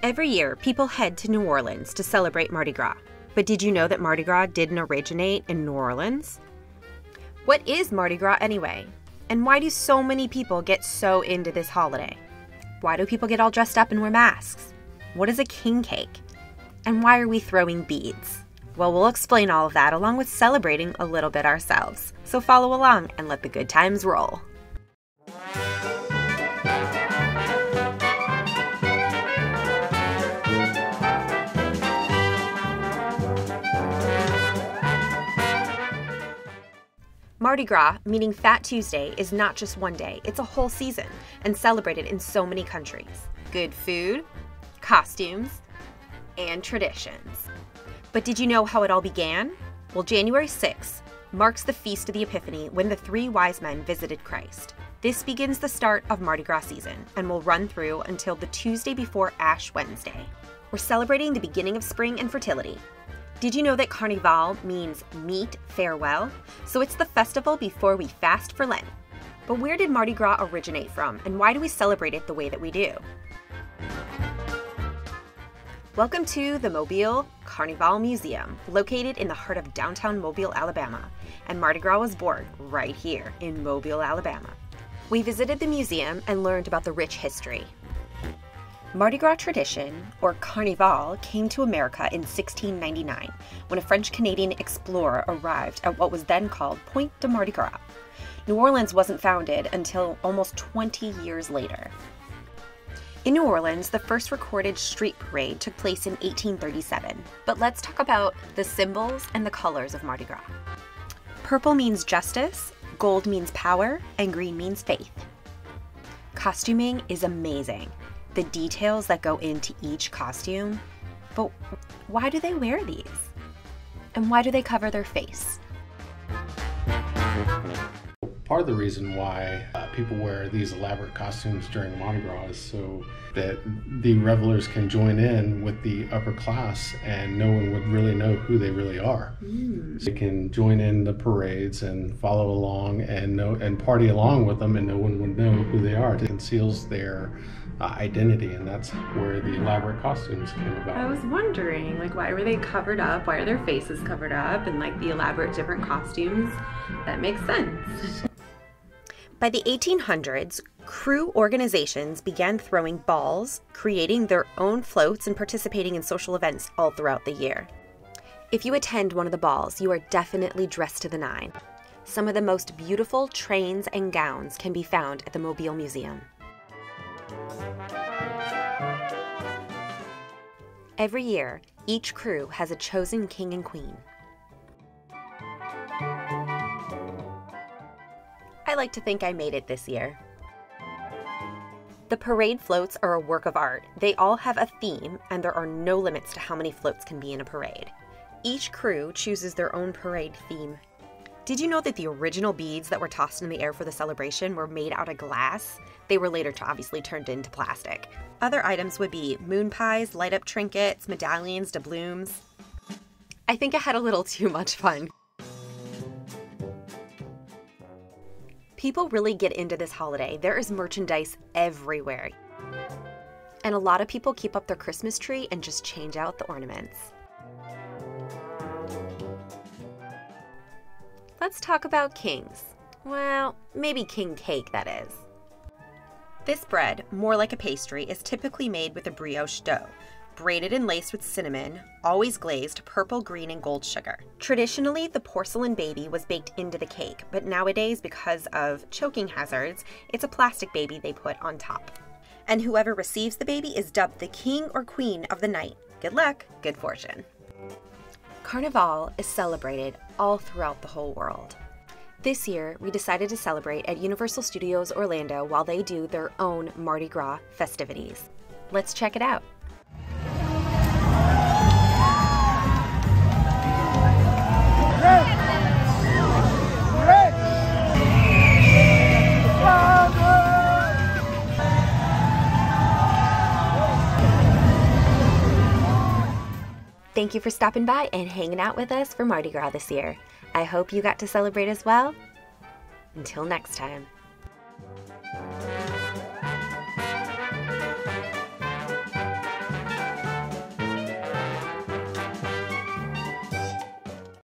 Every year, people head to New Orleans to celebrate Mardi Gras. But did you know that Mardi Gras didn't originate in New Orleans? What is Mardi Gras anyway? And why do so many people get so into this holiday? Why do people get all dressed up and wear masks? What is a king cake? And why are we throwing beads? Well, we'll explain all of that along with celebrating a little bit ourselves. So follow along and let the good times roll. Mardi Gras, meaning Fat Tuesday, is not just one day, it's a whole season and celebrated in so many countries. Good food, costumes, and traditions. But did you know how it all began? Well, January 6th marks the Feast of the Epiphany when the three wise men visited Christ. This begins the start of Mardi Gras season and will run through until the Tuesday before Ash Wednesday. We're celebrating the beginning of spring and fertility. Did you know that Carnival means meet farewell? So it's the festival before we fast for Lent. But where did Mardi Gras originate from, and why do we celebrate it the way that we do? Welcome to the Mobile Carnival Museum, located in the heart of downtown Mobile, Alabama. And Mardi Gras was born right here in Mobile, Alabama. We visited the museum and learned about the rich history. Mardi Gras tradition, or Carnival, came to America in 1699 when a French-Canadian explorer arrived at what was then called Pointe de Mardi Gras. New Orleans wasn't founded until almost 20 years later. In New Orleans, the first recorded street parade took place in 1837. But let's talk about the symbols and the colors of Mardi Gras. Purple means justice, gold means power, and green means faith. Costuming is amazing. The details that go into each costume, but why do they wear these? And why do they cover their face? Part of the reason why people wear these elaborate costumes during Mardi Gras is so that the revelers can join in with the upper class and no one would really know who they really are. So they can join in the parades and follow along and party along with them, and no one would know who they are. It conceals their identity, and that's where the elaborate costumes came about. I was wondering, why were they covered up? Why are their faces covered up? And the elaborate different costumes? That makes sense. By the 1800s, crew organizations began throwing balls, creating their own floats, and participating in social events all throughout the year. If you attend one of the balls, you are definitely dressed to the nine. Some of the most beautiful trains and gowns can be found at the Mobile Museum. Every year, each crew has a chosen king and queen. I like to think I made it this year. The parade floats are a work of art. They all have a theme, and there are no limits to how many floats can be in a parade. Each crew chooses their own parade theme. Did you know that the original beads that were tossed in the air for the celebration were made out of glass? They were later obviously turned into plastic. Other items would be moon pies, light-up trinkets, medallions, doubloons. I think I had a little too much fun. People really get into this holiday. There is merchandise everywhere. And a lot of people keep up their Christmas tree and just change out the ornaments. Let's talk about kings. Well, maybe king cake, that is. This bread, more like a pastry, is typically made with a brioche dough, braided and laced with cinnamon, always glazed purple, green, and gold sugar. Traditionally, the porcelain baby was baked into the cake, but nowadays, because of choking hazards, it's a plastic baby they put on top. And whoever receives the baby is dubbed the king or queen of the night. Good luck, good fortune. Carnival is celebrated all throughout the whole world. This year, we decided to celebrate at Universal Studios Orlando while they do their own Mardi Gras festivities. Let's check it out. Thank you for stopping by and hanging out with us for Mardi Gras this year. I hope you got to celebrate as well. Until next time.